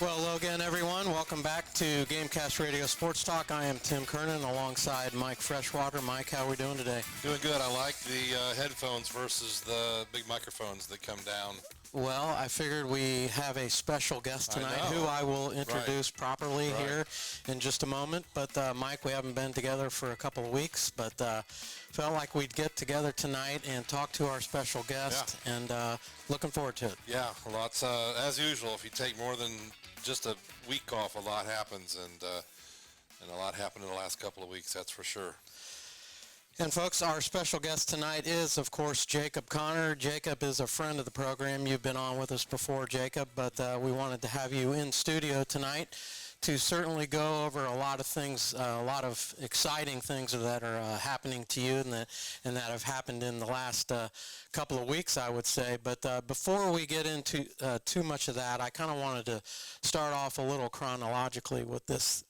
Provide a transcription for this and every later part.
Well, hello again, everyone. Welcome back to Gamecast Radio Sports Talk. I am Tim Kernan alongside Mike Freshwater. Mike, how are we doing today? Doing good. I like the headphones versus the big microphones that come down. Well, I figured we have a special guest tonight who I will introduce properly here in just a moment. But, Mike, we haven't been together for a couple of weeks, but felt like we'd get together tonight and talk to our special guest, and looking forward to it. Yeah, lots, as usual, if you take more than just a week off, a lot happens, and a lot happened in the last couple of weeks, that's for sure. And, folks, our special guest tonight is, of course, Jacob Connor. Jacob is a friend of the program. You've been on with us before, Jacob, but we wanted to have you in studio tonight to certainly go over a lot of things, a lot of exciting things that are happening to you and that have happened in the last couple of weeks, I would say. But before we get into too much of that, I kind of wanted to start off a little chronologically with this.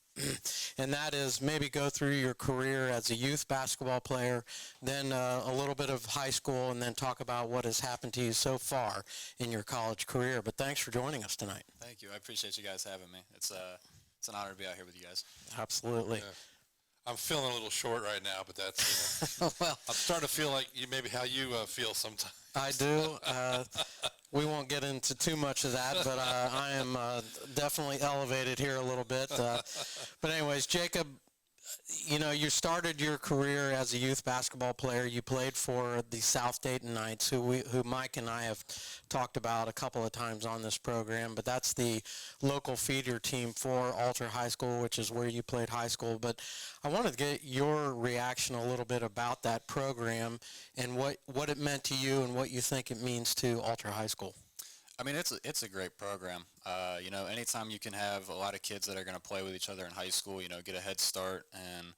And that is maybe go through your career as a youth basketball player, then a little bit of high school, and then talk about what has happened to you so far in your college career. But thanks for joining us tonight. Thank you. I appreciate you guys having me. It's an honor to be out here with you guys. Absolutely. Yeah. I'm feeling a little short right now, but that's, well, I'm starting to feel like maybe how you feel sometimes. I do. We won't get into too much of that, but I am definitely elevated here a little bit. But anyways, Jacob, you started your career as a youth basketball player. You played for the South Dayton Knights, who Mike and I have talked about a couple of times on this program, but that's the local feeder team for Alter High School, which is where you played high school. But I wanted to get your reaction a little bit about that program and what it meant to you and what you think it means to Alter High School. I mean, it's a great program. Anytime you can have a lot of kids that are going to play with each other in high school, get a head start and,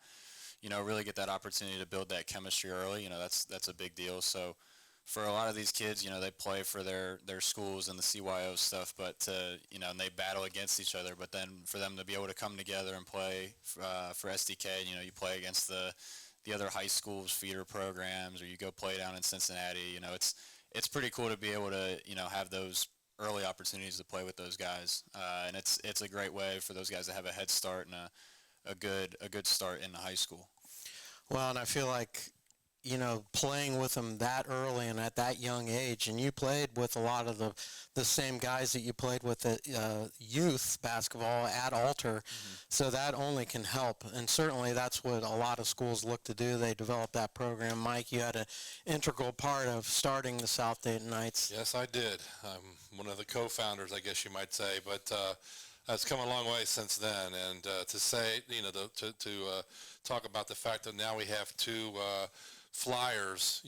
really get that opportunity to build that chemistry early, that's a big deal. So for a lot of these kids, they play for their schools and the CYO stuff, but, and they battle against each other. But then for them to be able to come together and play for SDK, you play against the other high schools, feeder programs, or you go play down in Cincinnati, it's pretty cool to be able to, have those early opportunities to play with those guys. And it's a great way for those guys to have a head start and a good start in the high school. Well, and I feel like, playing with them that early and at that young age, and you played with a lot of the same guys that you played with at youth basketball at Alter, so that only can help. And certainly that's what a lot of schools look to do. They develop that program. Mike, you had an integral part of starting the South Dayton Knights. Yes, I did. I'm one of the co-founders, I guess you might say, but it's come a long way since then. And to say, to talk about the fact that now we have two Flyers,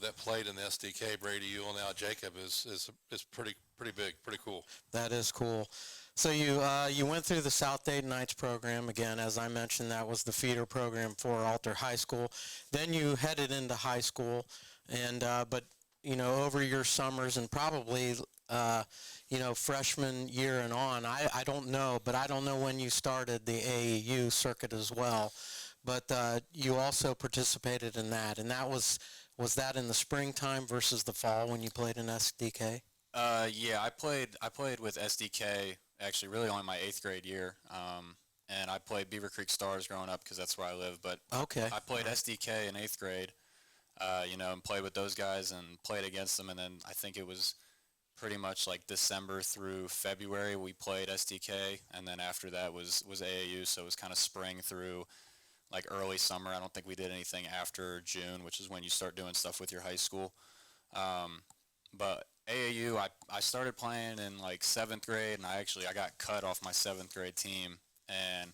that played in the SDK, Brady Ewell, now Jacob, is pretty big, pretty cool. That is cool. So you went through the South Dayton Knights program. Again, as I mentioned, that was the feeder program for Alter High School. Then you headed into high school, and but over your summers and probably freshman year and on, I don't know, but I don't know when you started the AAU circuit as well. But you also participated in that, and that was that in the springtime versus the fall when you played in SDK? Yeah, I played with SDK actually really only my 8th grade year, and I played Beaver Creek Stars growing up because that's where I live. But okay, I played SDK in 8th grade, and played with those guys and played against them, and then I think it was pretty much like December through February we played SDK, and then after that was AAU, so it was kind of spring through like early summer. I don't think we did anything after June, which is when you start doing stuff with your high school. But AAU, I started playing in like 7th grade, and I got cut off my 7th grade team, and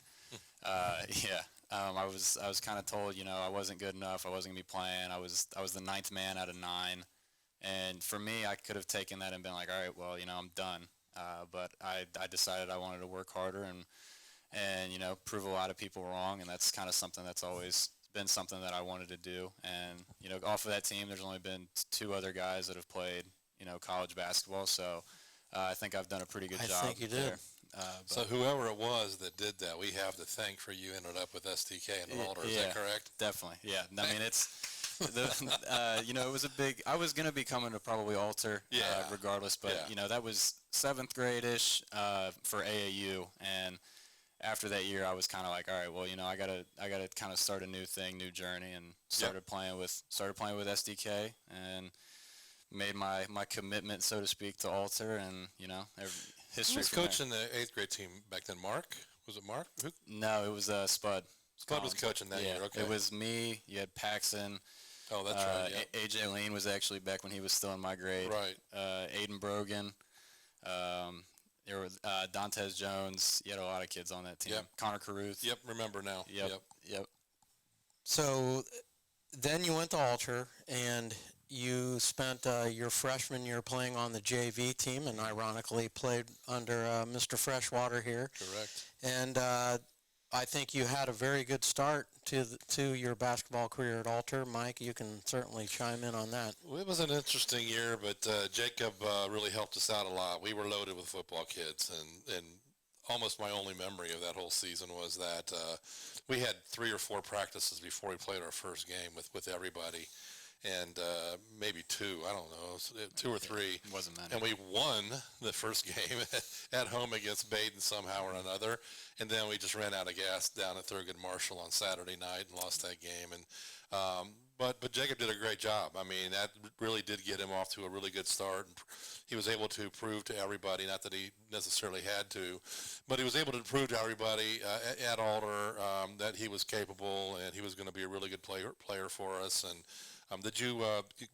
I was kind of told I wasn't good enough, I wasn't gonna be playing. I was the 9th man out of 9, and for me, I could have taken that and been like, all right, well, I'm done. But I decided I wanted to work harder and prove a lot of people wrong, and that's kind of something that's always been something that I wanted to do. And off of that team, there's only been 2 other guys that have played college basketball, so I think I've done a pretty good job. I think you did. So whoever it was that did that, we have to thank for you ended up with SDK and Alter. Is that correct? Definitely. Yeah. I mean, It was a big. I was gonna be coming to probably Alter, regardless, but that was 7th grade-ish for AAU, and after that year, I was kind of like, all right, well, I gotta kind of start a new thing, new journey, and started playing with SDK, and made my commitment, so to speak, to Alter, and history. Who was coaching the 8th grade team back then? Mark? Was it Mark? Who? No, it was Spud. Spud was coaching that year. Okay. It was me. You had Paxson. Oh, that's right. Yeah. AJ Lean was actually back when he was still in my grade. Right. Aiden Brogan. There was Dantes Jones. You had a lot of kids on that team. Yep. Connor Caruth. Yep. Remember now. Yep. So then you went to Alter, and you spent your freshman year playing on the JV team, and ironically played under Mr. Freshwater here. Correct. And I think you had a very good start to your basketball career at Alter. Mike, you can certainly chime in on that. Well, it was an interesting year, but Jacob really helped us out a lot. We were loaded with football kids, and almost my only memory of that whole season was that we had 3 or 4 practices before we played our first game with everybody. And maybe 2, I don't know, 2 or 3. It wasn't many. And we won the first game at home against Dayton somehow or another. And then we just ran out of gas down at Thurgood Marshall on Saturday night and lost that game. And but Jacob did a great job. I mean, that really did get him off to a really good start. He was able to prove to everybody, not that he necessarily had to, but he was able to prove to everybody at Alter that he was capable and he was going to be a really good player for us. And did you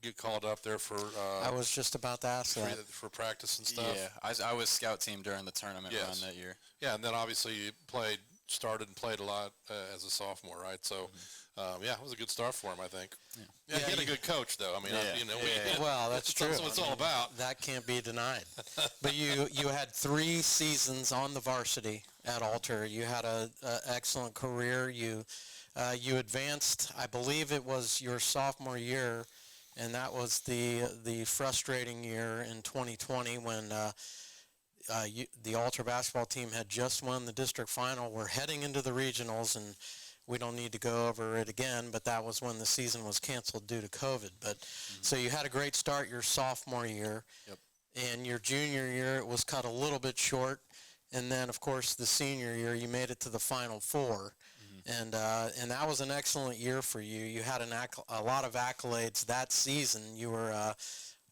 get called up there for? I was just about to ask that. For practice and stuff. Yeah, I was scout team during the tournament run that year. Yeah, and then obviously you started and played a lot as a sophomore, right? So, it was a good start for him, I think. Yeah, he had a good coach, though. I mean, well, that's true. That's what it's all about. That can't be denied. But you had 3 seasons on the varsity at Alter. You had an excellent career. You advanced, I believe it was your sophomore year, and that was the frustrating year in 2020 when the Alter basketball team had just won the district final. We're heading into the regionals, and we don't need to go over it again, but that was when the season was canceled due to COVID. But so you had a great start your sophomore year, and your junior year it was cut a little bit short, and then of course the senior year you made it to the Final Four. And that was an excellent year for you. You had a lot of accolades that season. You were,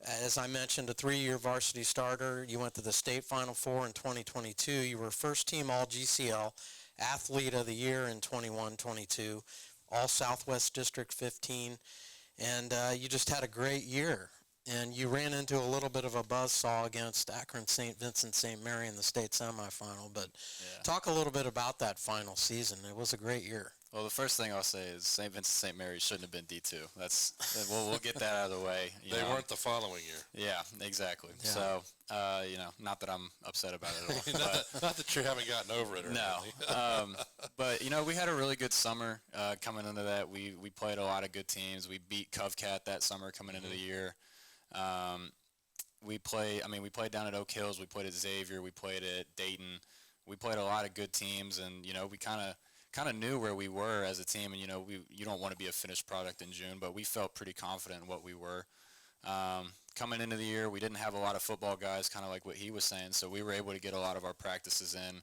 as I mentioned, a 3-year varsity starter. You went to the state Final Four in 2022. You were first team All-GCL, Athlete of the Year in 21-22, All Southwest District 15, and you just had a great year. And you ran into a little bit of a buzzsaw against Akron St. Vincent St. Mary in the state semifinal. But talk a little bit about that final season. It was a great year. Well, the first thing I'll say is St. Vincent St. Mary shouldn't have been D2. We'll get that out of the way. They weren't the following year. Yeah, exactly. Yeah. So, not that I'm upset about it at all. not that you haven't gotten over it or anything. But, we had a really good summer coming into that. We played a lot of good teams. We beat Covcat that summer coming into the year. We played down at Oak Hills, we played at Xavier, we played at Dayton. We played a lot of good teams, and we kind of knew where we were as a team. And you don't want to be a finished product in June, but we felt pretty confident in what we were. Coming into the year, we didn't have a lot of football guys, kind of like what he was saying, so we were able to get a lot of our practices in.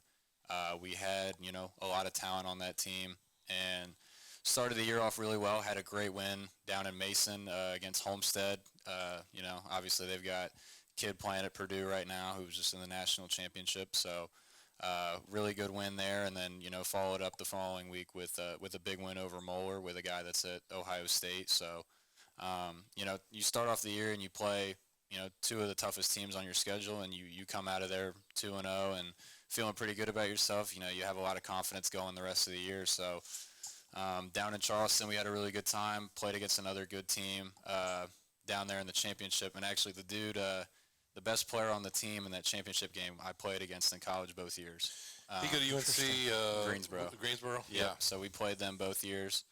We had a lot of talent on that team, and started the year off really well. Had a great win down in Mason against Homestead. Obviously they've got a kid playing at Purdue right now who was just in the national championship. So really good win there. And then, followed up the following week with a big win over Moeller with a guy that's at Ohio State. So, you start off the year and you play, 2 of the toughest teams on your schedule, and you come out of there 2-0 and feeling pretty good about yourself. You have a lot of confidence going the rest of the year. So, down in Charleston, we had a really good time, played against another good team down there in the championship. And actually the best player on the team in that championship game I played against in college both years. He go to UNC Greensboro. Greensboro? Yeah. So we played them both years.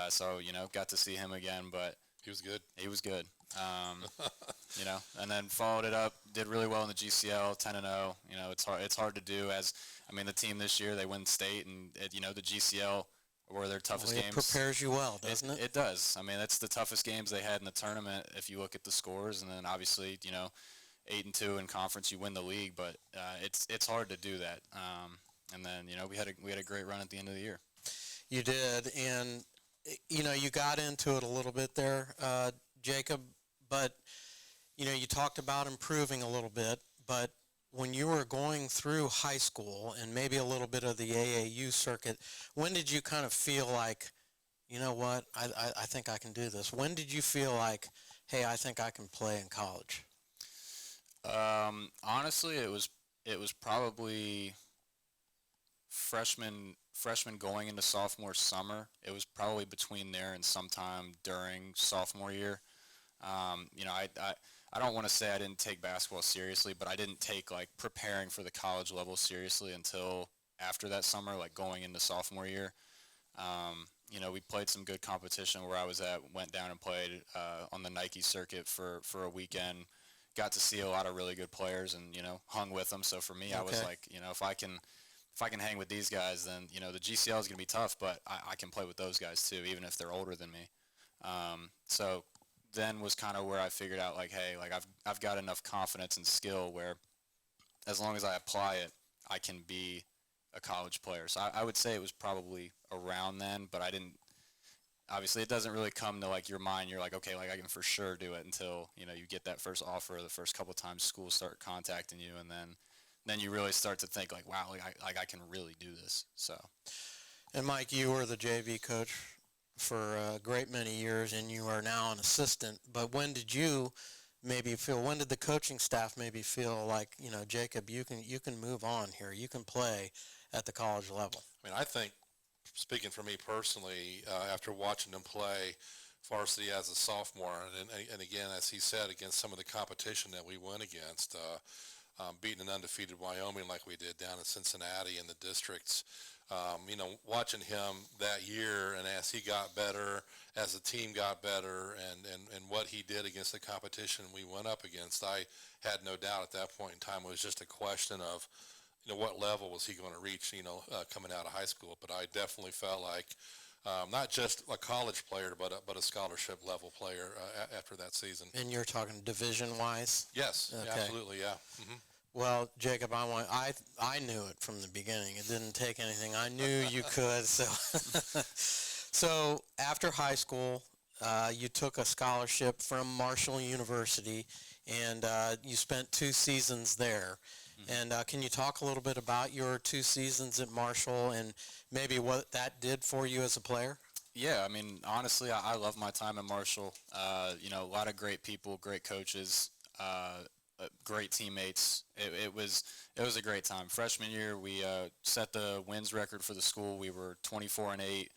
So, got to see him again, but he was good. He was good. And then followed it up, did really well in the GCL, 10-0. It's hard to do the team this year, they win state, and the GCL were their toughest Well, it games. prepares you well, doesn't it? It does. I mean, that's the toughest games they had in the tournament if you look at the scores, and then obviously, 8-2 in conference, you win the league, but it's hard to do that. And then we had a great run at the end of the year. You did, and you got into it a little bit there, Jacob, but you talked about improving a little bit, but when you were going through high school and maybe a little bit of the AAU circuit, when did you kind of feel like, you know what, I think I can do this? When did you feel like, hey, I think I can play in college? Honestly, it was probably freshman going into sophomore summer. It was probably between there and sometime during sophomore year. I don't want to say I didn't take basketball seriously, but I didn't take like preparing for the college level seriously until after that summer, like going into sophomore year. We played some good competition where I was at, went down and played on the Nike circuit for a weekend. Got to see a lot of really good players and, hung with them. So for me, I was like, if I can hang with these guys, then, the GCL is going to be tough, but I can play with those guys too, even if they're older than me. So then was kind of where I figured out like, hey, like I've got enough confidence and skill where as long as I apply it, I can be a college player. So I would say it was probably around then, but I didn't, obviously it doesn't really come to like your mind. You're like, okay, like I can for sure do it until, you get that first offer, the first couple times schools start contacting you. And then you really start to think like, wow, like I can really do this. So. And Mike, you were the JV coach for a great many years, and you are now an assistant. But when did you maybe feel? When did the coaching staff maybe feel like, Jacob, you can move on here. You can play at the college level. I mean, I think, speaking for me personally, after watching him play varsity as a sophomore, and again, as he said, against some of the competition that we went against, beating an undefeated Wyoming like we did down in Cincinnati in the districts. Watching him that year and as he got better, as the team got better, and what he did against the competition we went up against, I had no doubt at that point in time it was just a question of, what level was he going to reach, coming out of high school. But I definitely felt like not just a college player, but a scholarship level player after that season. And you're talking division-wise? Yes, Okay. absolutely, yeah. Mm-hmm. Well, Jacob, I knew it from the beginning. It didn't take anything. I knew you could. So after high school, you took a scholarship from Marshall University, and you spent 2 seasons there. Mm-hmm. And can you talk a little bit about your 2 seasons at Marshall and maybe what that did for you as a player? Yeah, I mean, honestly, I love my time at Marshall. A lot of great people, great coaches. Great teammates. It was a great time. Freshman year, we set the wins record for the school. We were 24-8.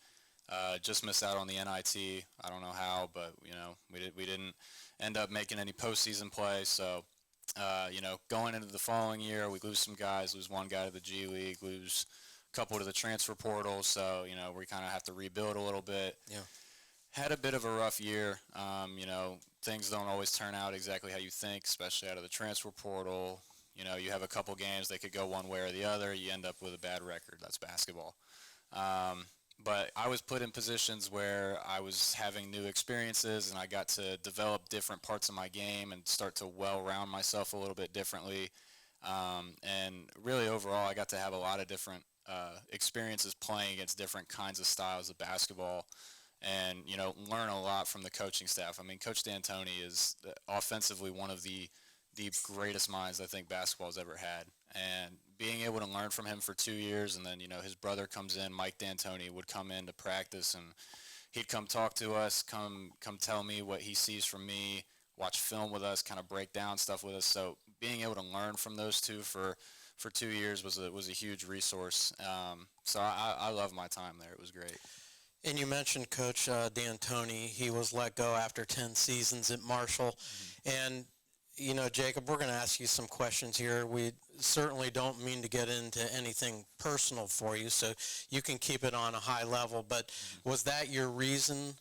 Just missed out on the NIT. I don't know how, but we didn't end up making any postseason play. So going into the following year, we lose some guys. Lose one guy to the G League. Lose a couple to the transfer portal. So we kind of have to rebuild a little bit. Yeah. Had a bit of a rough year. Things don't always turn out exactly how you think, especially out of the transfer portal. You have a couple games that could go one way or the other. You end up with a bad record. That's basketball. But I was put in positions where I was having new experiences, and I got to develop different parts of my game and start to well-round myself a little bit differently. And really, overall, I got to have a lot of different experiences playing against different kinds of styles of basketball. And, learn a lot from the coaching staff. I mean, Coach D'Antoni is offensively one of the greatest minds I think basketball's ever had. And being able to learn from him for 2 years, and then, his brother comes in, Mike D'Antoni, would come in to practice, and he'd come talk to us, come tell me what he sees from me, watch film with us, kind of break down stuff with us. So being able to learn from those two for 2 years was a huge resource. So I love my time there. It was great. And you mentioned Coach D'Antoni. He was let go after 10 seasons at Marshall. Mm-hmm. And, Jacob, we're going to ask you some questions here. We certainly don't mean to get into anything personal for you, so you can keep it on a high level. But was that your reason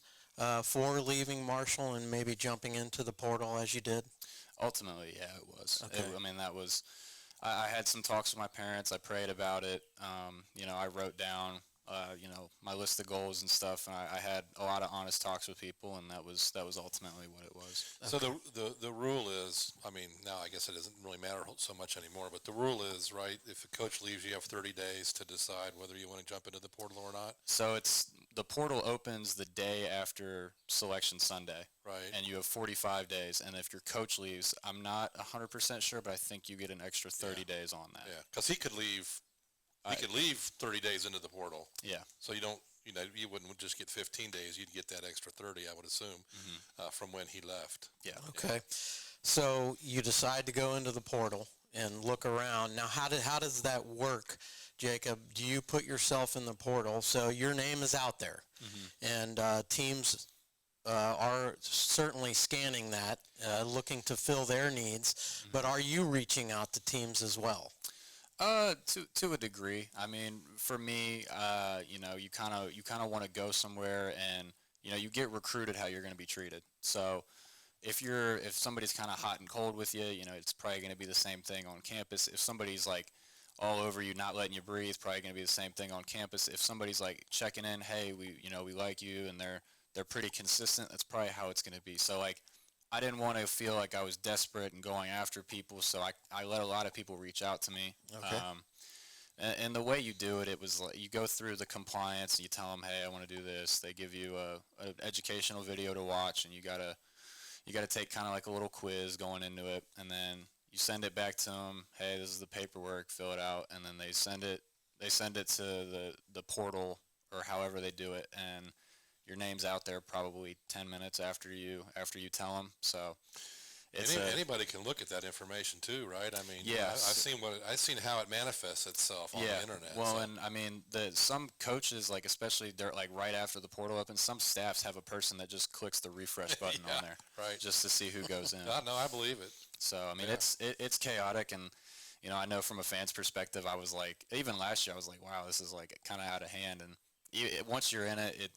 for leaving Marshall and maybe jumping into the portal as you did? Ultimately, yeah, it was. Okay. That was – I had some talks with my parents. I prayed about it. I wrote down – my list of goals and stuff. And I had a lot of honest talks with people, and that was ultimately what it was. So the rule is, I mean, now I guess it doesn't really matter so much anymore, but the rule is, right, if a coach leaves, you have 30 days to decide whether you want to jump into the portal or not. So the portal opens the day after Selection Sunday. Right. And you have 45 days. And if your coach leaves, I'm not 100% sure, but I think you get an extra 30 days on that. Yeah, because he could leave. He could leave 30 days into the portal. Yeah. So you wouldn't just get 15 days. You'd get that extra 30, I would assume, from when he left. Yeah. Okay. So you decide to go into the portal and look around. Now, how does that work, Jacob? Do you put yourself in the portal? So your name is out there, and teams are certainly scanning that, looking to fill their needs. But are you reaching out to teams as well? To a degree. I mean, for me, you kind of want to go somewhere, and you get recruited how you're going to be treated. So if somebody's kind of hot and cold with you, it's probably going to be the same thing on campus. If somebody's like all over you, not letting you breathe, probably going to be the same thing on campus. If somebody's like checking in, hey, we like you, and they're pretty consistent, that's probably how it's going to be. So like, I didn't want to feel like I was desperate and going after people, so I let a lot of people reach out to me. Okay. And the way you do it, it was like you go through the compliance, and you tell them, hey, I want to do this. They give you an educational video to watch, and you gotta take kind of like a little quiz going into it, and then you send it back to them. Hey, this is the paperwork, fill it out, and then they send it to the portal or however they do it, and your name's out there probably 10 minutes after you tell them. So anybody can look at that information too, right? I mean, yeah, I've seen how it manifests itself on the internet. Well, and I mean, some coaches, like especially they're like right after the portal opens, some staffs have a person that just clicks the refresh button on there, right, just to see who goes in. No, I believe it. So I mean, it's chaotic, and I know from a fan's perspective, I was like, even last year, I was like, wow, this is like kind of out of hand. And once you're in it,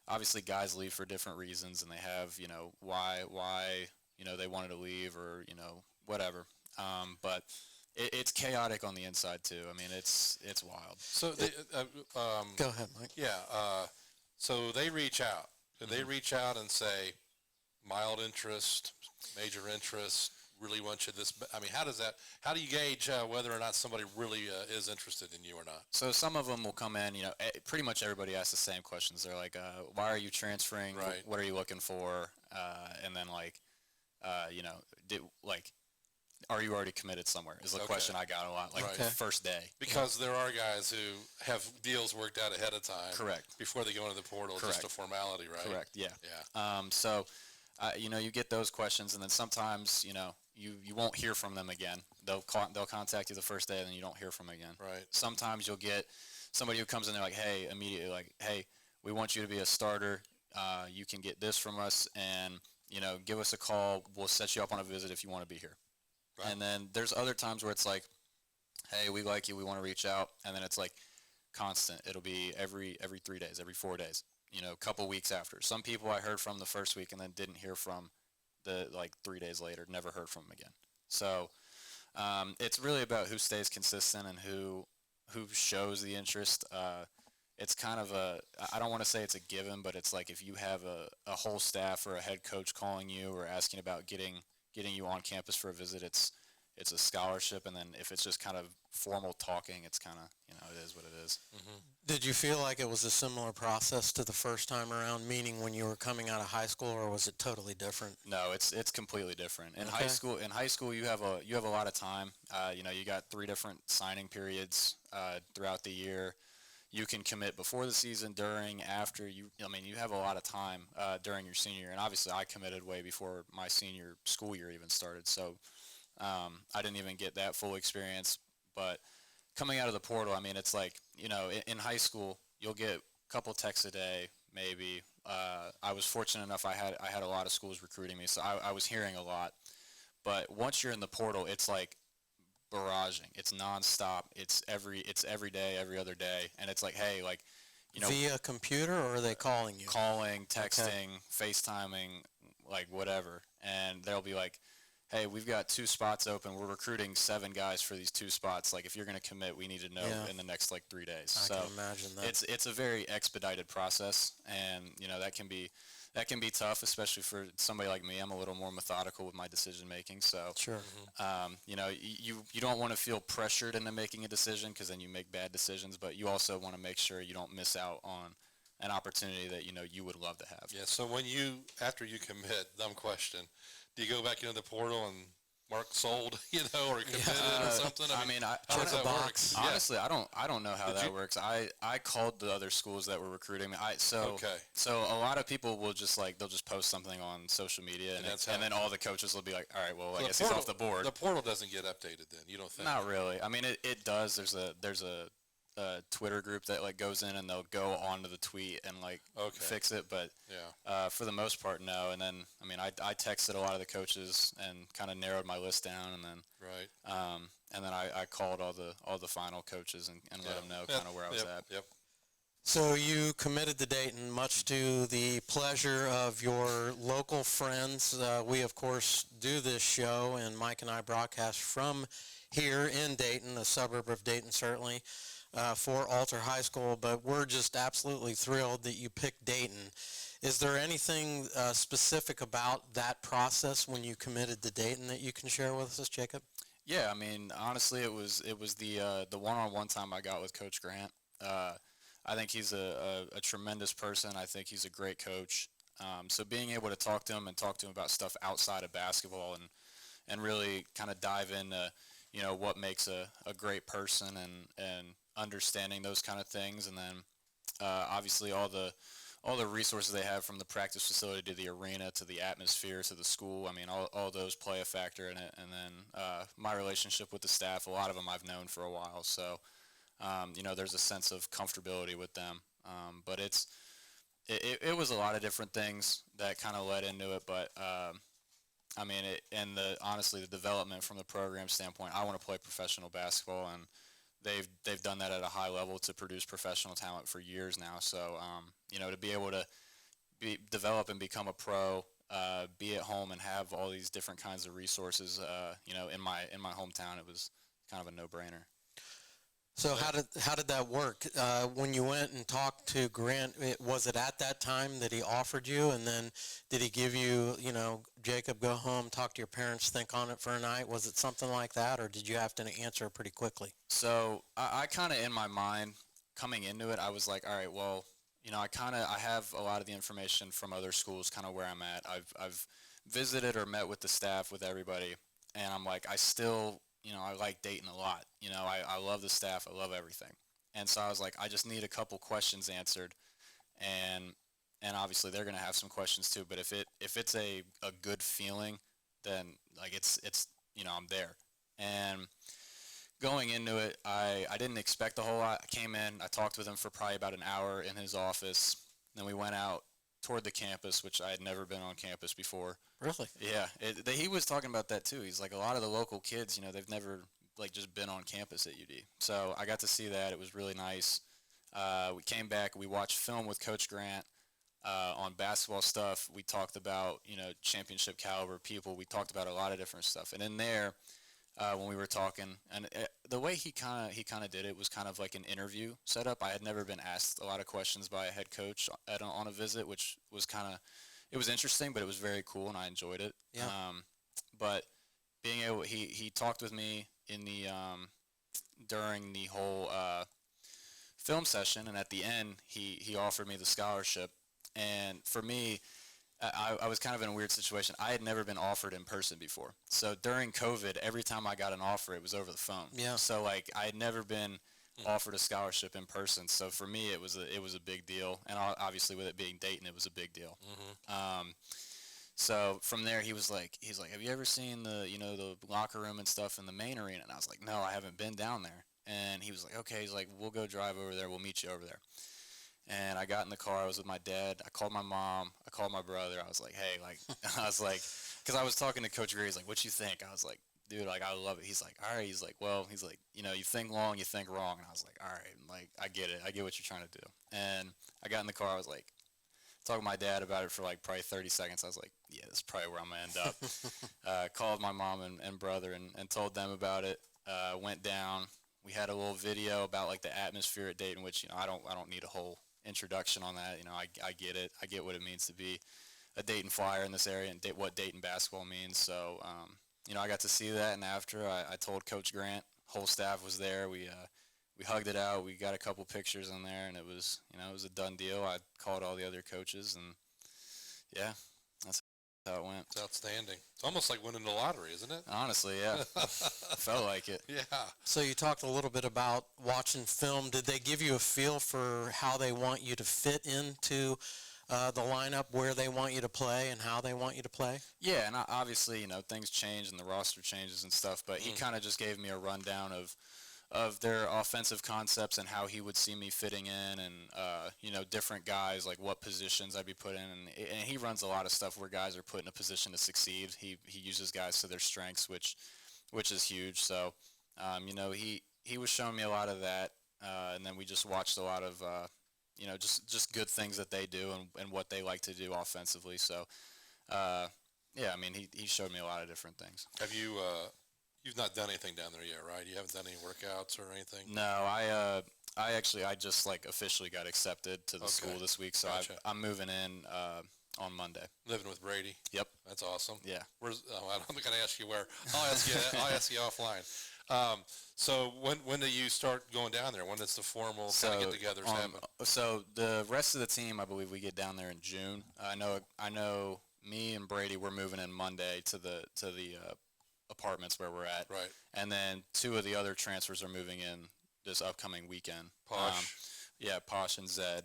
obviously guys leave for different reasons, and they have why they wanted to leave, or whatever. But it's chaotic on the inside too. I mean, it's wild. So Go ahead, Mike. Yeah. So they reach out. They reach out and say, mild interest, major interest, really want you this. I mean, how do you gauge whether or not somebody really is interested in you or not? So some of them will come in, pretty much everybody asks the same questions. They're like, why are you transferring? Right. What are you looking for? And then are you already committed somewhere is the question I got a lot, like first day. Because there are guys who have deals worked out ahead of time. Correct. Before they go into the portal, just a formality, right? Correct, yeah. Yeah. So, you get those questions, and then sometimes, you won't hear from them again. They'll contact you the first day, and then you don't hear from them again. Right. Sometimes you'll get somebody who comes in there like, hey, immediately like, hey, we want you to be a starter. You can get this from us, and give us a call. We'll set you up on a visit if you want to be here. Right. And then there's other times where it's like, hey, we like you, we want to reach out, and then it's like constant. It'll be every 3 days, every 4 days, a couple weeks after. Some people I heard from the first week and then didn't hear from 3 days later, never heard from them again. So it's really about who stays consistent and who shows the interest. It's kind of I don't want to say it's a given, but it's like if you have a whole staff or a head coach calling you or asking about getting you on campus for a visit, it's a scholarship. And then if it's just kind of formal talking, it's kind of, it is what it is. Mm-hmm. Did you feel like it was a similar process to the first time around, meaning when you were coming out of high school, or was it totally different? No, it's completely different. In high school, you have a lot of time. You got 3 different signing periods throughout the year. You can commit before the season, during, after. You have a lot of time during your senior year. And obviously, I committed way before my senior school year even started. So I didn't even get that full experience. But coming out of the portal, I mean, it's like, in high school, you'll get a couple texts a day, maybe. I was fortunate enough, I had a lot of schools recruiting me, so I was hearing a lot. But once you're in the portal, it's like barraging. It's nonstop. It's every day, every other day. And it's like, hey, like, via computer, or are they calling you? Calling, texting, FaceTiming, like whatever. And they'll be like, hey, we've got 2 spots open. We're recruiting 7 guys for these 2 spots. Like, if you're going to commit, we need to know in the next, like, 3 days. I can imagine that. It's a very expedited process, and, that can be tough, especially for somebody like me. I'm a little more methodical with my decision making. So, Sure. you don't want to feel pressured into making a decision, because then you make bad decisions, but you also want to make sure you don't miss out on an opportunity that, you would love to have. Yeah, so after you commit, dumb question, do you go back into the portal and mark sold, or committed or something? How does that work? Honestly, I don't know how that works. I called the other schools that were recruiting me. So a lot of people will they'll just post something on social media, and then all the coaches will be like, all right, well, I guess he's off the board. The portal doesn't get updated then, you don't think? Not really. It does. There's a Twitter group that goes in, and they'll go onto the tweet and fix it, but for the most part, no. And then I texted a lot of the coaches and kind of narrowed my list down, and then I called all the final coaches and let them know kind of where I was at. Yep. So you committed to Dayton, much to the pleasure of your local friends. We, of course, do this show, and Mike and I broadcast from here in Dayton, a suburb of Dayton certainly, for Alter High School, but we're just absolutely thrilled that you picked Dayton. Is there anything specific about that process when you committed to Dayton that you can share with us, Jacob? Yeah, honestly, it was the one-on-one time I got with Coach Grant. I think he's a tremendous person. I think he's a great coach. So being able to talk to him about stuff outside of basketball and really kind of dive into, what makes a great person and understanding those kind of things. And then obviously all the resources they have, from the practice facility to the arena to the atmosphere to the school. All those play a factor in it. And then my relationship with the staff, a lot of them I've known for a while. So, there's a sense of comfortability with them. But it was a lot of different things that kind of led into it. But, honestly, the development from the program standpoint, I want to play professional basketball, and they've done that at a high level to produce professional talent for years now. So, to be able to develop and become a pro, be at home and have all these different kinds of resources, in my hometown, it was kind of a no-brainer. So how did that work? When you went and talked to Grant, was it at that time that he offered you, and then did he give you, Jacob, go home, talk to your parents, think on it for a night? Was it something like that, or did you have to answer pretty quickly? So I kind of, in my mind, coming into it, I was like, all right, well, I have a lot of the information from other schools, kind of where I'm at. I've visited or met with the staff, with everybody, and I'm like, I still, I like Dayton a lot. I love the staff. I love everything. And so I was like, I just need a couple questions answered. And obviously they're going to have some questions too. But if it's a good feeling, then it's I'm there. And going into it, I didn't expect a whole lot. I came in, I talked with him for probably about an hour in his office. Then we went out toward the campus, which I had never been on campus before. Really? Yeah. He was talking about that too. He's like, a lot of the local kids, they've never just been on campus at UD. So I got to see that. It was really nice. We came back, we watched film with Coach Grant on basketball stuff. We talked about, championship caliber people. We talked about a lot of different stuff. And in there, when we were talking, and the way he kind of did it was kind of like an interview setup. I had never been asked a lot of questions by a head coach on a visit, which was it was interesting, but it was very cool, and I enjoyed it. Yeah. But being able, he talked with me in the during the whole film session, and at the end, he offered me the scholarship. And for me, I was kind of in a weird situation. I had never been offered in person before. So during COVID, every time I got an offer, it was over the phone. Yeah. So I had never been offered a scholarship in person. So for me, it was a big deal. And obviously with it being Dayton, it was a big deal. Mm-hmm. So from there, he's like, have you ever seen the locker room and stuff in the main arena? And I was like, no, I haven't been down there. And he was like, okay. He's like, we'll go drive over there. We'll meet you over there. And I got in the car. I was with my dad. I called my mom. I called my brother. I was like, hey, because I was talking to Coach Gray. He's like, what you think? I was like, dude, I love it. He's like, all right. He's like, well, you think long, you think wrong. And I was like, all right, I get it. I get what you're trying to do. And I got in the car. I was like, talking to my dad about it for like probably 30 seconds. I was like, yeah, this is probably where I'm going to end up. Called my mom and brother and told them about it. Went down. We had a little video about like the atmosphere at Dayton, which, I don't need a whole introduction on that. I get it. I get what it means to be a Dayton Flyer in this area and what Dayton basketball means. So, I got to see that, and after I told Coach Grant, whole staff was there. We hugged it out. We got a couple pictures in there, and it was a done deal. I called all the other coaches, and yeah, that's how it went. It's outstanding. It's almost like winning the lottery, isn't it? Honestly, yeah. Felt like it. Yeah. So you talked a little bit about watching film. Did they give you a feel for how they want you to fit into the lineup, where they want you to play and how they want you to play? Yeah, and obviously, things change and the roster changes and stuff, but he kind of just gave me a rundown of their offensive concepts and how he would see me fitting in, and different guys, like what positions I'd be put in, and he runs a lot of stuff where guys are put in a position to succeed. He uses guys to their strengths, which is huge. So he was showing me a lot of that, and then we just watched a lot of just good things that they do and what they like to do offensively. So he showed me a lot of different things. Have you you've not done anything down there yet, right? You haven't done any workouts or anything? No, I just like officially got accepted to the school this week, so Gotcha. I'm moving in on Monday. Living with Brady? Yep. That's awesome. Yeah. I'm not going to ask you where. I'll ask you offline. So when do you start going down there? When does the formal kind of get-togethers happen? So the rest of the team, I believe we get down there in June. I know me and Brady, we're moving in Monday to the apartments where we're at. Right. And then 2 of the other transfers are moving in this upcoming weekend. Posh. Posh and Zed.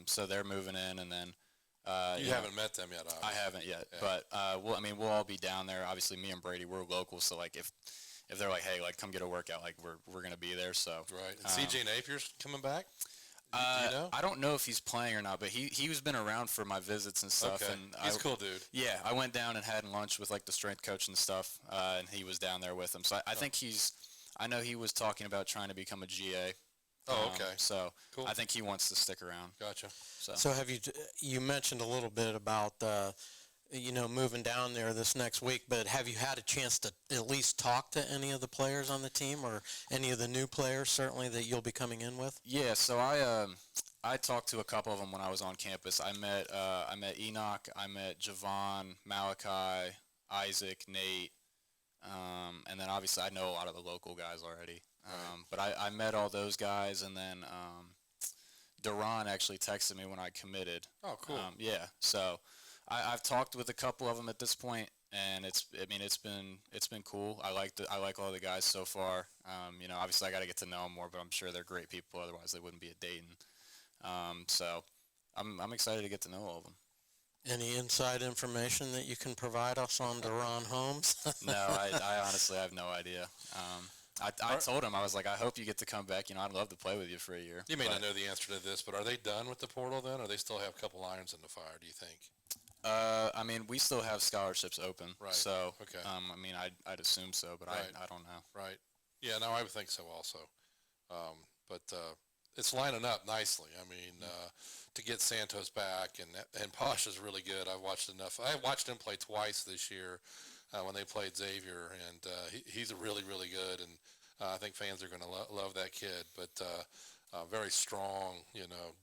So they're moving in, and then you haven't met them yet, obviously. I haven't yet, Yeah. but we'll all be down there. Obviously, me and Brady, we're local, so like if they're like, hey, like come get a workout, like we're gonna be there. So right. And CJ Napier's coming back. Do you know? I don't know if he's playing or not, but he's been around for my visits and stuff. Okay. And He's a cool dude. Yeah, I went down and had lunch with like the strength coach and stuff, and he was down there with him. So I think I know he was talking about trying to become a GA. Oh, okay. So Cool. I think he wants to stick around. Gotcha. So have you mentioned a little bit about moving down there this next week, but have you had a chance to at least talk to any of the players on the team or any of the new players certainly that you'll be coming in with? Yeah, so I talked to a couple of them when I was on campus. I met Enoch, I met Javon, Malachi, Isaac, Nate, and then obviously I know a lot of the local guys already. But I met all those guys, and then Duran actually texted me when I committed. Oh, cool. Yeah, so I've talked with a couple of them at this point, and it's been cool. I like all the guys so far. Obviously I got to get to know them more, but I'm sure they're great people. Otherwise they wouldn't be at Dayton. So I'm excited to get to know all of them. Any inside information that you can provide us on Duran Holmes? No, I honestly have no idea. I told him, I was like, I hope you get to come back. I'd love to play with you for a year. You may not know the answer to this, but are they done with the portal then, or they still have a couple irons in the fire, do you think? We still have scholarships open. Right. So, okay. I'd assume so, but Right. I don't know. Right. Yeah, no, I would think so also. But it's lining up nicely. To get Santos back, and Posh is really good. I've watched enough. I watched him play twice this year when they played Xavier, and he's really, really good, and I think fans are going to love that kid. But very strong,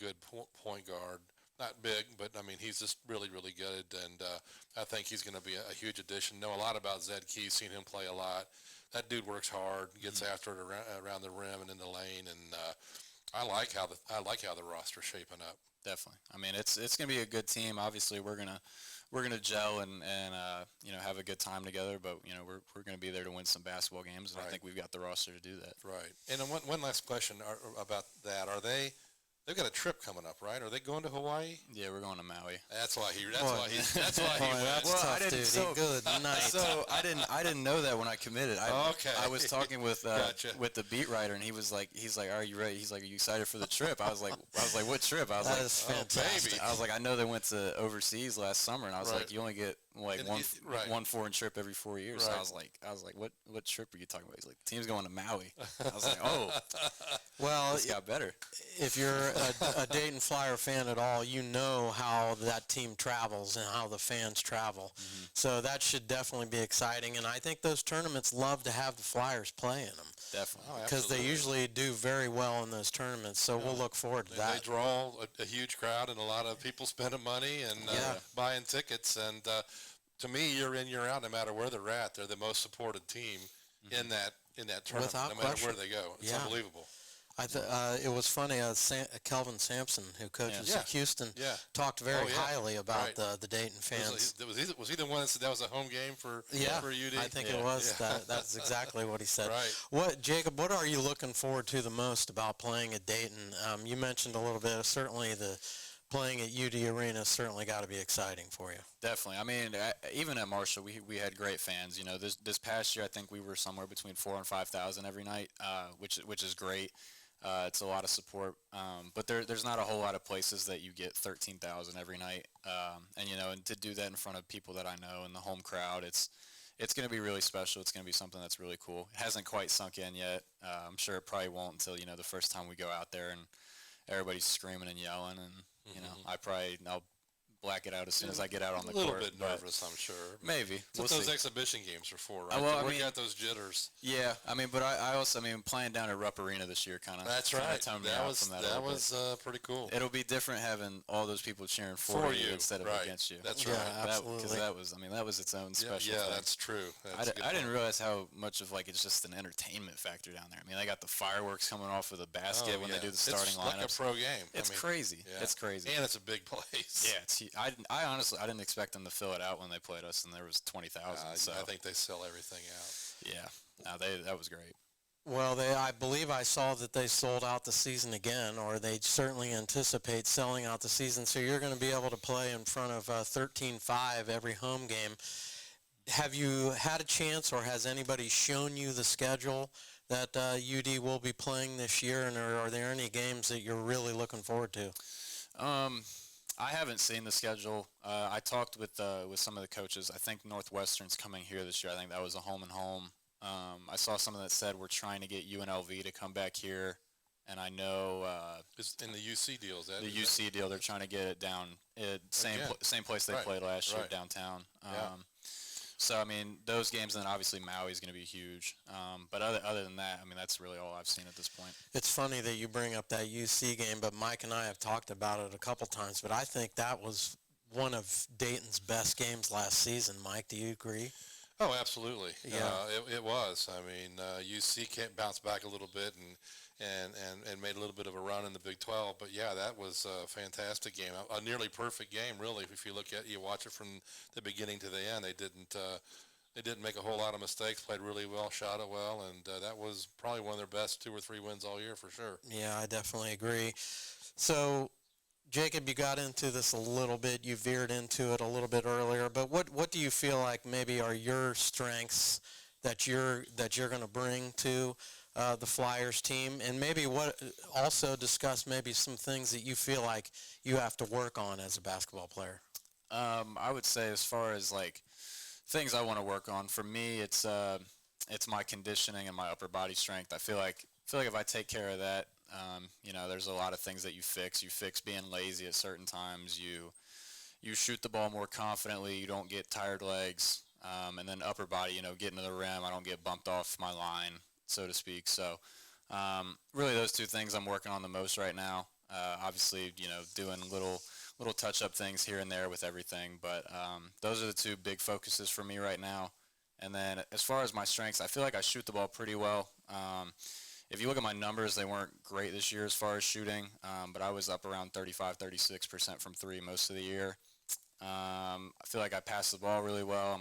good point guard. Not big, but he's just really, really good, and I think he's going to be a huge addition. Know a lot about Zed Key, seen him play a lot. That dude works hard, gets after it around the rim and in the lane, and I like how the roster's shaping up. Definitely. It's gonna be a good team. Obviously, we're gonna gel and have a good time together. But we're gonna be there to win some basketball games, and Right. I think we've got the roster to do that. Right. And then one last question about that: they've got a trip coming up, right? Are they going to Hawaii? Yeah, we're going to Maui. That's why he. Boy, That's why he Boy, went. that's Well, I tough, didn't- dude. so- Good night. So I didn't know that when I committed. Okay. I was talking with Gotcha. with the beat writer, and he's like, are you ready? He's like, are you excited for the trip? I was like, what trip? I was That like, is oh, fantastic. baby. I was like, I know they went to overseas last summer, and I was Right. like, you only get like And one right. one foreign trip every 4 years. So Right. I was like, what trip are you talking about? He's like, team's going to Maui. I was like, oh, Well, this got better. if you're a Dayton Flyer fan at all, you know how that team travels and how the fans travel. So that should definitely be exciting. And I think those tournaments love to have the Flyers play in them Definitely. Oh, because they absolutely. usually do very well in those tournaments. So we'll look forward to They that. draw a huge crowd and a lot of people spending money and Yeah. buying tickets. And to me, year in, year out, no matter where they're at, they're the most supported team in that tournament, Without no matter question. where they go. It's Yeah. unbelievable. It was funny. Kelvin Sampson, who coaches Yeah. at Houston, Yeah. talked very Oh, yeah. highly about Right. the Dayton fans. Was he the one that said that was a home game for UD? I think Yeah. it was. Yeah. That's exactly what he said. Right. Jacob, what are you looking forward to the most about playing at Dayton? You mentioned a little bit. Certainly, the playing at UD Arena certainly got to be exciting for you. Definitely. I mean, even at Marshall, we had great fans. You know, this past year, I think we were somewhere between 4,000 and 5,000 every night, which is great. It's a lot of support, but there's not a whole lot of places that you get 13,000 every night, and you know, and to do that in front of people that I know and the home crowd, it's going to be really special. It's going to be something that's really cool. It hasn't quite sunk in yet. I'm sure it probably won't until, you know, the first time we go out there and everybody's screaming and yelling, and you know, I'll black it out as soon as I get out on the court. A little bit nervous, I'm sure. Maybe. That's We'll what those see. exhibition games are for, right? Well, To I work mean- out those jitters. Yeah, I mean, but I also, playing down at Rupp Arena this year kind of That's right. toned me That out was from that a little bit. pretty cool. It'll be different having all those people cheering for you instead of right. against you. That's Yeah, right. absolutely. Because that was its own special Yeah, thing. that's true. I didn't realize how much of like it's just an entertainment factor down there. I mean, they got the fireworks coming off of the basket when they do the starting It's like a lineups. pro game. It's crazy. yeah. It's crazy. And it's a big place. Yeah, I honestly didn't expect them to fill it out when they played us, and there was 20,000. So I think they sell everything out. yeah, no, that was great. Well, I believe I saw that they sold out the season again, or they certainly anticipate selling out the season. So you're going to be able to play in front of 13,500 every home game. Have you had a chance, or has anybody shown you the schedule that UD will be playing this year, and are there any games that you're really looking forward to? I haven't seen the schedule. I talked with some of the coaches. I think Northwestern's coming here this year. I think that was a home and home. I saw something that said we're trying to get UNLV to come back here, and I know It's in the UC deal, is that? the UC deal. They're trying to get it down. Same place they Right, played last year right. downtown. Yeah. So I mean, those games, and then obviously Maui is going to be huge. But other than that, I mean, that's really all I've seen at this point. It's funny that you bring up that UC game, but Mike and I have talked about it a couple times, but I think that was one of Dayton's best games last season. Mike, do you agree? Oh, absolutely. Yeah. It was. I mean, UC can't bounce back a little bit and made a little bit of a run in the Big 12. But yeah, that was a fantastic game, a nearly perfect game, really. If you watch it from the beginning to the end, they didn't make a whole lot of mistakes. Played really well, shot it well, and that was probably one of their best 2 or 3 wins all year for sure. Yeah, I definitely agree. So, Jacob, you got into this a little bit. You veered into it a little bit earlier. But what do you feel like maybe are your strengths that you're going to bring to the Flyers team, and maybe also discuss maybe some things that you feel like you have to work on as a basketball player? I would say as far as like things I want to work on, for me, it's my conditioning and my upper body strength. I feel like if I take care of that, you know, there's a lot of things that you fix. You fix being lazy at certain times. You shoot the ball more confidently. You don't get tired legs. And then upper body, you know, getting to the rim, I don't get bumped off my line, so to speak. So really those 2 things I'm working on the most right now. Obviously, you know, doing little touch-up things here and there with everything. But those are the 2 big focuses for me right now. And then as far as my strengths, I feel like I shoot the ball pretty well. If you look at my numbers, they weren't great this year as far as shooting, but I was up around 35-36% from 3 most of the year. I feel like I pass the ball really well.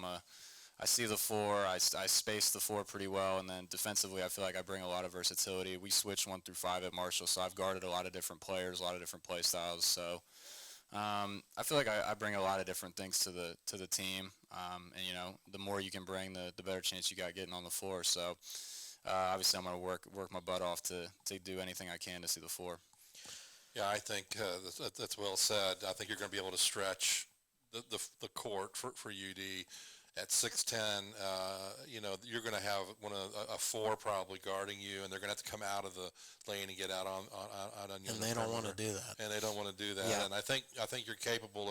I see the floor. I space the floor pretty well, and then defensively, I feel like I bring a lot of versatility. We switched 1 through 5 at Marshall, so I've guarded a lot of different players, a lot of different play styles. So I feel like I bring a lot of different things to the team, and you know, the more you can bring, the better chance you got getting on the floor. So obviously, I'm going to work my butt off to do anything I can to see the floor. Yeah, I think that's well said. I think you're going to be able to stretch the court for UD at 6'10", you're going to have a four probably guarding you, and they're going to have to come out of the lane and get out on you. And they don't want to do that. And they don't want to do that. Yeah. And I think you're capable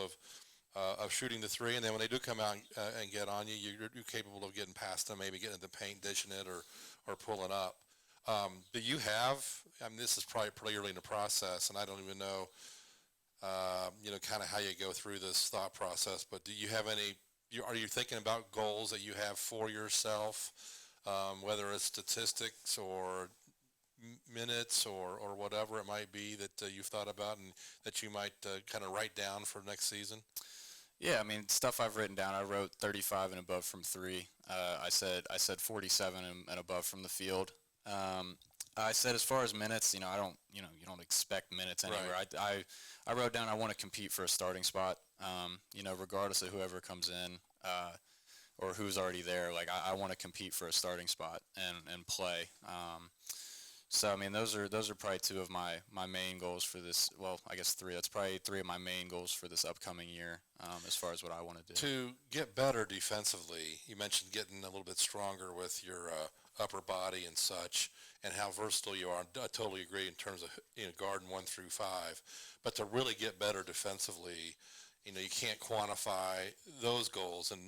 of shooting the three, and then when they do come out and get on you, you're capable of getting past them, maybe getting in the paint, dishing it, or pulling up. Do you have? I mean, this is probably pretty early in the process, and I don't even know, kind of how you go through this thought process. But do you have any? Are you thinking about goals that you have for yourself, whether it's statistics or minutes or whatever it might be that you've thought about and that you might kind of write down for next season? Yeah, I mean, stuff I've written down. I wrote 35 and above from three. I said 47 and above from the field. I said as far as minutes, I don't, you don't expect minutes anywhere. Right. I wrote down I want to compete for a starting spot. Regardless of whoever comes in or who's already there. Like I want to compete for a starting spot and play. So I mean, those are probably two of my main goals for this. Well, I guess three. That's probably three of my main goals for this upcoming year, as far as what I want to do. To get better defensively, you mentioned getting a little bit stronger with your upper body and such, and how versatile you are. I totally agree in terms of guarding 1 through 5. But to really get better defensively, you can't quantify those goals and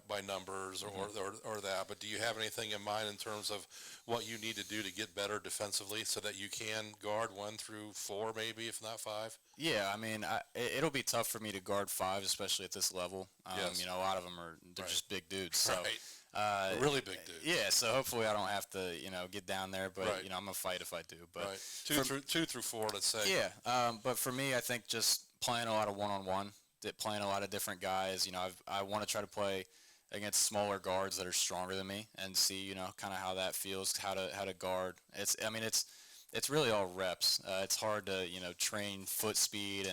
by numbers or that, but do you have anything in mind in terms of what you need to do to get better defensively so that you can guard 1 through 4 maybe, if not 5? Yeah, I mean, it'll be tough for me to guard 5, especially at this level. Yes. A lot of them they're just big dudes. So, right. Really big dudes. Yeah, so hopefully I don't have to, get down there, but, Right. I'm going to fight if I do. But right. 2 through 4, let's say. Yeah, but for me, I think just playing a lot of one-on-one, playing a lot of different guys. I want to try to play against smaller guards that are stronger than me and see, kind of how that feels, how to guard. It's really all reps. It's hard to, train foot speed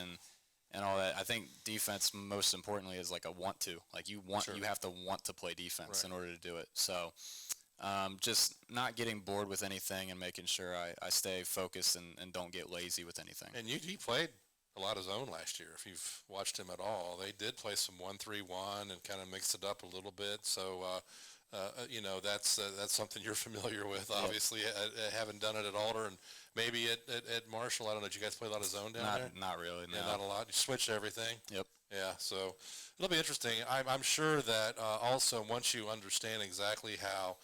and all that. I think defense, most importantly, is like a want to. Like you have to want to play defense in order to do it. So just not getting bored with anything and making sure I stay focused and don't get lazy with anything. And he played a lot of zone last year. If you've watched him at all, they did play some 1-3-1 and kind of mix it up a little bit. So, that's something you're familiar with. Obviously, having done it at Alder and maybe at Marshall. I don't know. Did you guys play a lot of zone down there? Not really. No. Yeah, not a lot. You switched everything. Yep. Yeah. So it'll be interesting. I'm sure that also once you understand exactly how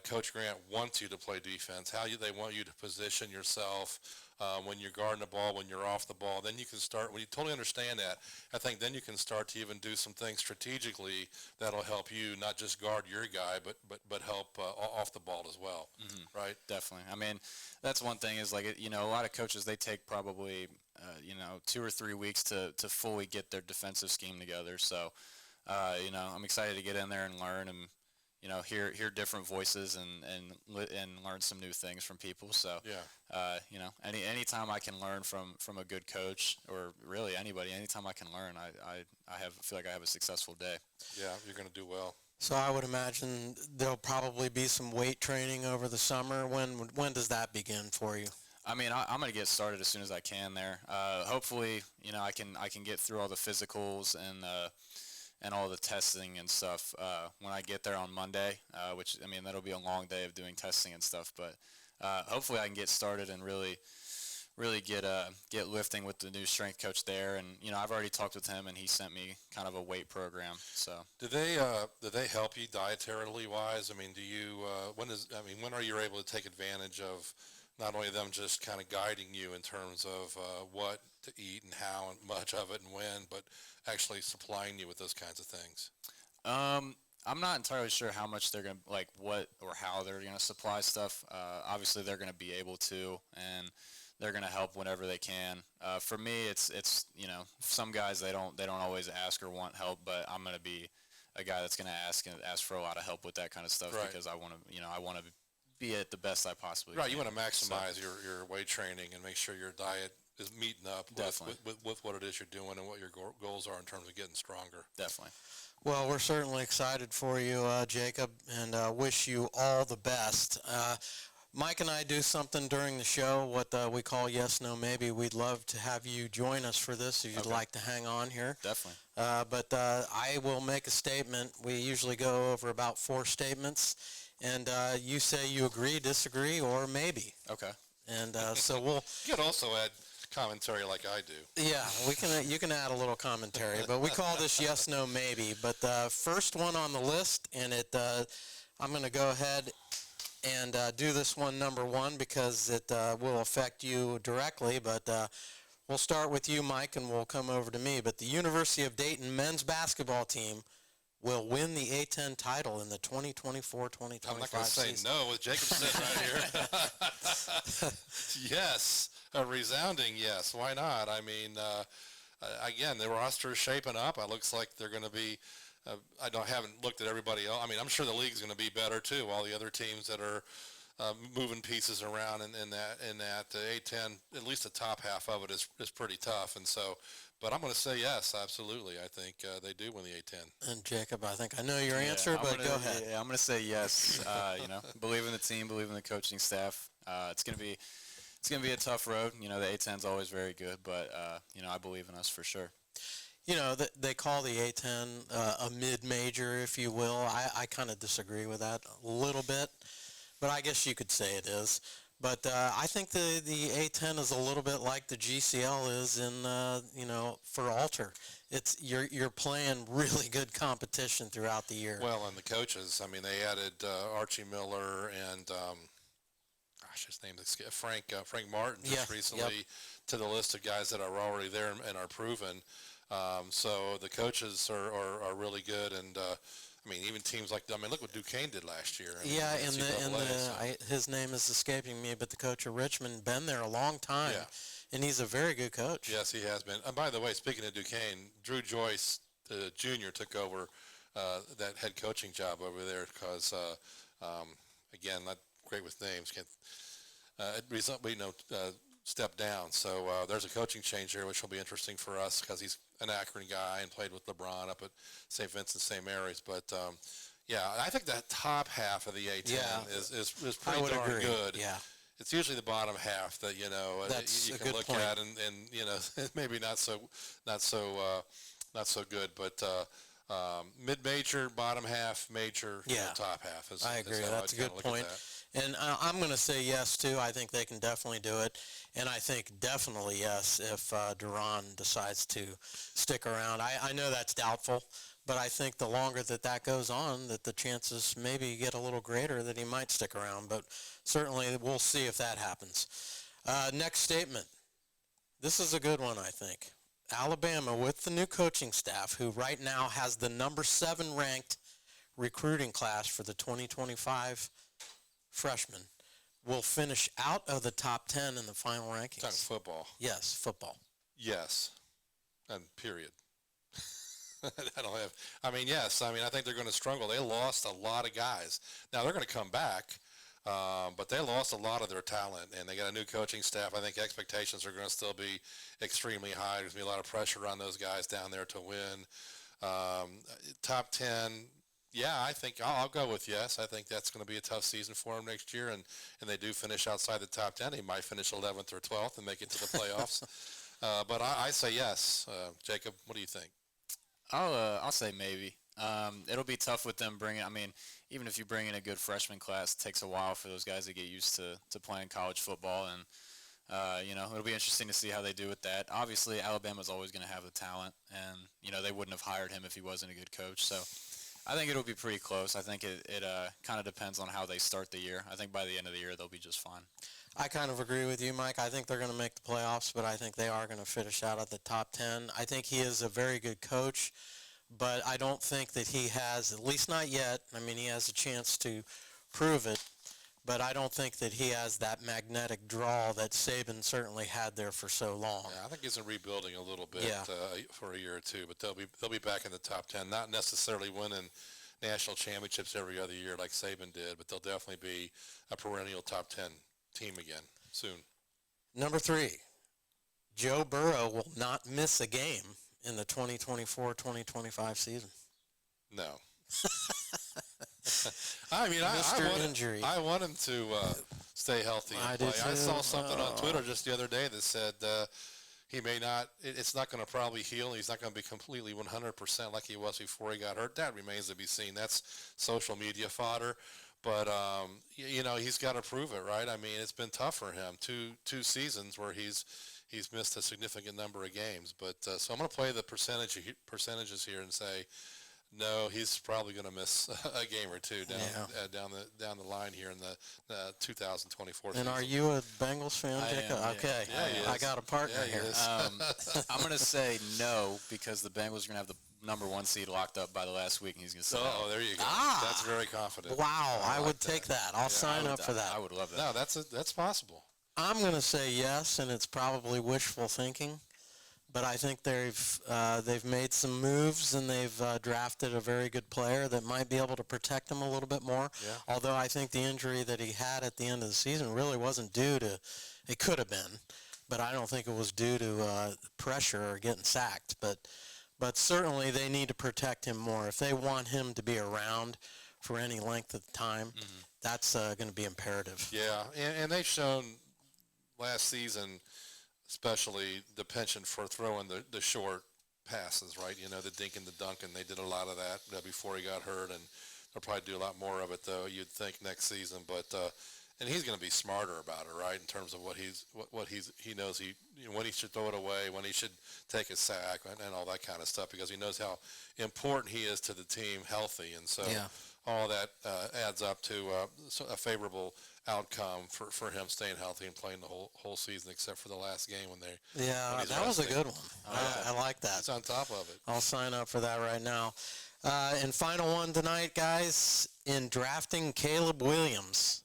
Coach Grant wants you to play defense, they want you to position yourself when you're guarding the ball, when you're off the ball, then you can start, when you totally understand that, I think then you can start to even do some things strategically that'll help you not just guard your guy, but help off the ball as well, right? Definitely. I mean, that's one thing is like, a lot of coaches, they take probably, 2 or 3 weeks to fully get their defensive scheme together. So, I'm excited to get in there and learn and, hear different voices and learn some new things from people. So, anytime I can learn from a good coach or really anybody, anytime I can learn, I feel like I have a successful day. Yeah, you're going to do well. So I would imagine there'll probably be some weight training over the summer. When does that begin for you? I mean, I'm going to get started as soon as I can there. Hopefully, I can get through all the physicals and all the testing and stuff when I get there on Monday, which, I mean, that'll be a long day of doing testing and stuff. But hopefully I can get started and really get lifting with the new strength coach there. And, I've already talked with him, and he sent me kind of a weight program. So did they help you dietarily wise? I mean, when are you able to take advantage of not only them just kind of guiding you in terms of what to eat and how and much of it and when, but actually supplying you with those kinds of things? I'm not entirely sure how much they're going to, like what or how they're going to supply stuff. Obviously, they're going to be able to, and they're going to help whenever they can. For me, it's some guys, they don't always ask or want help, but I'm going to be a guy that's going to ask for a lot of help with that kind of stuff because I want to be at the best I possibly can. Right, you want to maximize your weight training and make sure your diet is meeting up with what it is you're doing and what your goals are in terms of getting stronger. Definitely. Well, we're certainly excited for you, Jacob, and wish you all the best. Mike and I do something during the show, what we call Yes, No, Maybe. We'd love to have you join us for this if you'd Okay. like to hang on here. Definitely. But I will make a statement. We usually go over about 4 statements, and you say you agree, disagree, or maybe. Okay. And so we'll, You could also add commentary like I do. yeah, you can add a little commentary, but we call this Yes, No, Maybe. But the first one on the list, and I'm going to go ahead and do this one number 1 because it will affect you directly, but we'll start with you, Mike, and we'll come over to me. But the University of Dayton men's basketball team will win the A-10 title in the 2024-2025 I'm not going to say season. no with Jacob sitting right here. Yes, a resounding yes. Why not? I mean, again, the roster is shaping up. It looks like they're going to be. Haven't looked at everybody else. I mean, I'm sure the league's going to be better too. All the other teams that are moving pieces around in that A-10, at least the top half of it is pretty tough. And so, but I'm going to say yes, absolutely. I think they do win the A-10. And Jacob, I think I know your Yeah, answer, but go ahead. Yeah, I'm going to say yes. Believe in the team, believe in the coaching staff. It's going to be a tough road. The A-10's always very good, but I believe in us for sure. They call the A-10 a mid-major, if you will. I kind of disagree with that a little bit, but I guess you could say it is. But I think the A-10 is a little bit like the GCL is for Alter. You're playing really good competition throughout the year. Well, and the coaches, I mean, they added Archie Miller and his name is Frank Martin just recently to the list of guys that are already there and are proven. So the coaches are really good, and I mean, even teams like, look what Duquesne did last year. His name is escaping me, but the coach of Richmond, been there a long time, and he's a very good coach. Yes, he has been. And by the way, speaking of Duquesne, Drew Joyce, the junior, took over that head coaching job over there because, again, not great with names, recently, stepped down. So there's a coaching change here, which will be interesting for us because he's an Akron guy and played with LeBron up at St. Vincent, St. Mary's. But I think that top half of the A-10 is pretty darn good. Yeah. It's usually the bottom half that you can look at and maybe not so good, but mid-major, bottom half, major, top half is. I agree. Is how That's a good point. And I'm going to say yes, too. I think they can definitely do it. And I think definitely yes if Duran decides to stick around. I know that's doubtful, but I think the longer that goes on, that the chances maybe get a little greater that he might stick around. But certainly we'll see if that happens. Next statement. This is a good one, I think. Alabama, with the new coaching staff, who right now has the number 7 ranked recruiting class for the 2025 freshmen, will finish out of the top 10 in the final rankings. Talking football. Yes, football. Yes, and period. Yes. I think they're going to struggle. They lost a lot of guys. Now, they're going to come back, but they lost a lot of their talent, and they got a new coaching staff. I think expectations are going to still be extremely high. There's going to be a lot of pressure on those guys down there to win. Top 10, I think I'll go with yes. I think that's going to be a tough season for them next year, and they do finish outside the top 10. They might finish 11th or 12th and make it to the playoffs. But I say yes. Jacob, what do you think? I'll say maybe. It'll be tough with them bringing. Even if you bring in a good freshman class, it takes a while for those guys to get used to playing college football, and it'll be interesting to see how they do with that. Obviously, Alabama's always going to have the talent, and they wouldn't have hired him if he wasn't a good coach. So I think it'll be pretty close. I think it kind of depends on how they start the year. I think by the end of the year they'll be just fine. I kind of agree with you, Mike. I think they're going to make the playoffs, but I think they are going to finish out at the top 10. I think he is a very good coach, but I don't think that he has, at least not yet. He has a chance to prove it, but I don't think that he has that magnetic draw that Saban certainly had there for so long. Yeah, I think he's rebuilding a little bit for a year or two, but they'll be back in the top 10. Not necessarily winning national championships every other year like Saban did, but they'll definitely be a perennial top 10 team again soon. Number 3, Joe Burrow will not miss a game in the 2024-2025 season. No. I want him to stay healthy and I play. do I saw too. something on Twitter just the other day that said he may not. It's not going to probably heal. He's not going to be completely 100% like he was before he got hurt. That remains to be seen. That's social media fodder. But he's got to prove it, right? I mean, it's been tough for him. Two seasons where he's missed a significant number of games. But so I'm going to play the percentages here and say, no, he's probably going to miss a game or two down the line here in the 2024 season. And are you a Bengals fan, I Jacob? am, Okay, yeah. Yeah, he I is. got a partner Yeah, he here. is. I'm going to say no because the Bengals are going to have the number 1 seed locked up by the last week, and he's going to sit out. Oh, there you go. Ah. That's very confident. Wow, I like would that. take that. I'll sign up for that. I would love that. No, that's possible. I'm going to say yes, and it's probably wishful thinking, but I think they've made some moves and they've drafted a very good player that might be able to protect him a little bit more. Yeah. Although I think the injury that he had at the end of the season really wasn't due to, it could have been, but I don't think it was due to pressure or getting sacked. But certainly they need to protect him more. If they want him to be around for any length of time, that's going to be imperative. Yeah, and they've shown last season, especially the penchant for throwing the short passes, right? The dink and the dunk, and they did a lot of that before he got hurt, and they'll probably do a lot more of it, though, you'd think, next season. But and he's going to be smarter about it, right, in terms of what he knows when he should throw it away, when he should take a sack, and all that kind of stuff, because he knows how important he is to the team healthy, and so all that adds up to a favorable outcome for him staying healthy and playing the whole season, except for the last game when That was a good one. I like that. He's on top of it. I'll sign up for that right now. And final one tonight, guys, in drafting Caleb Williams,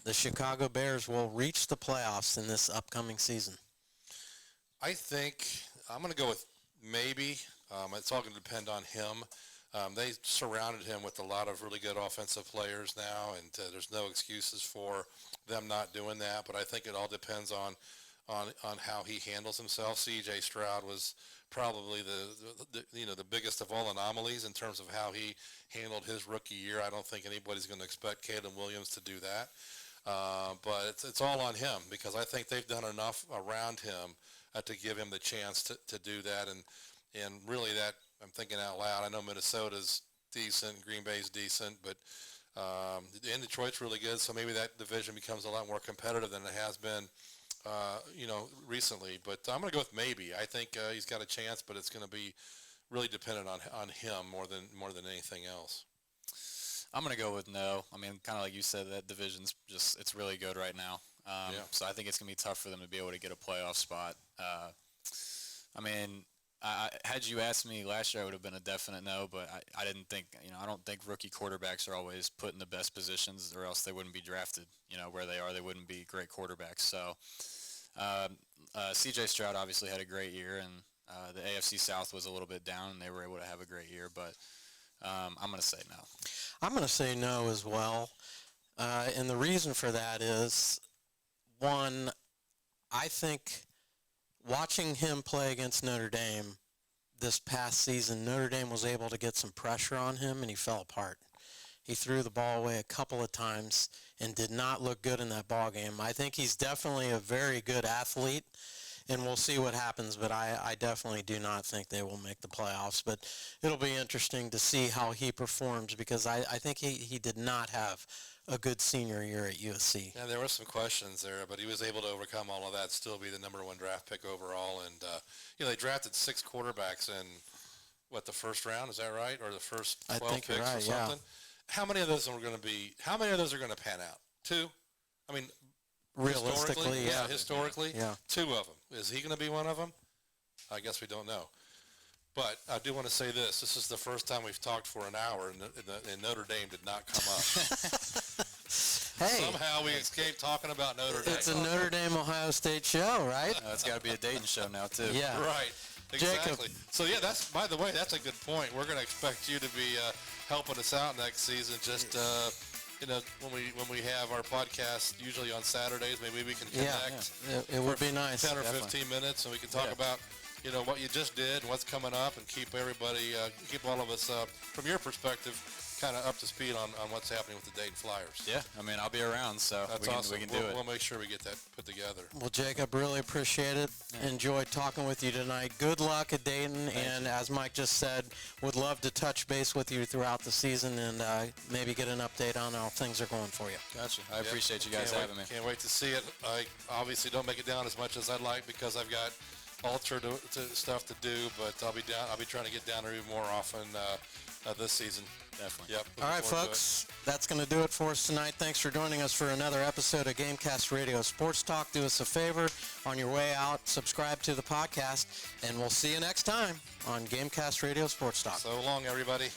the Chicago Bears will reach the playoffs in this upcoming season. I think I'm going to go with maybe. It's all going to depend on him. They surrounded him with a lot of really good offensive players now, and there's no excuses for them not doing that. But I think it all depends on how he handles himself. C.J. Stroud was probably the biggest of all anomalies in terms of how he handled his rookie year. I don't think anybody's going to expect Caleb Williams to do that. But it's all on him, because I think they've done enough around him to give him the chance to do that. And really that, I'm thinking out loud, I know Minnesota's decent, Green Bay's decent, but and Detroit's really good, so maybe that division becomes a lot more competitive than it has been recently. But I'm going to go with maybe. I think he's got a chance, but it's going to be really dependent on him more than anything else. I'm going to go with no. I mean, kind of like you said, that division's it's really good right now. So I think it's going to be tough for them to be able to get a playoff spot. I mean, had you asked me last year, I would have been a definite no, but I didn't think, I don't think rookie quarterbacks are always put in the best positions, or else they wouldn't be drafted, where they are. They wouldn't be great quarterbacks. So C.J. Stroud obviously had a great year, and the AFC South was a little bit down, and they were able to have a great year, but I'm going to say no. I'm going to say no as well. And the reason for that is, one, I think watching him play against Notre Dame this past season, Notre Dame was able to get some pressure on him, and he fell apart. He threw the ball away a couple of times and did not look good in that ball game. I think he's definitely a very good athlete, and we'll see what happens, but I definitely do not think they will make the playoffs. But it'll be interesting to see how he performs, because I think he did not have a good senior year at USC. Yeah, there were some questions there, but he was able to overcome all of that, still be the number one draft pick overall. And, they drafted 6 quarterbacks in, the first round, is that right? Or the first 12 picks or something? Yeah. How many of those are going to pan out? 2? I mean, realistically, historically, 2 of them. Is he going to be one of them? I guess we don't know. But I do want to say this. This is the first time we've talked for an hour, and Notre Dame did not come up. Hey. Somehow we escaped talking about Notre Dame. It's a Notre Dame-Ohio State show, right? It's got to be a Dayton show now, too. Yeah. Right. Exactly. Jacob. So, by the way, that's a good point. We're going to expect you to be helping us out next season. Just, when we have our podcast, usually on Saturdays, maybe we can connect. Yeah. It would be nice. 10 or Definitely. 15 minutes, and we can talk about what you just did and what's coming up, and keep everybody, keep all of us, from your perspective, kind of up to speed on what's happening with the Dayton Flyers. Yeah, I mean, I'll be around, so That's awesome. we can do it. We'll make sure we get that put together. Well, Jacob, really appreciate it. Enjoyed talking with you tonight. Good luck at Dayton, and as Mike just said, would love to touch base with you throughout the season and maybe get an update on how things are going for you. Gotcha. I appreciate you guys having me. Can't wait to see it. I obviously don't make it down as much as I'd like because I've got ultra stuff to do, but I'll be down. I'll be trying to get down there even more often this season. Definitely. Yep. All right, folks, that's going to do it for us tonight. Thanks for joining us for another episode of Gamecast Radio Sports Talk. Do us a favor on your way out, subscribe to the podcast, and we'll see you next time on Gamecast Radio Sports Talk. So long, everybody.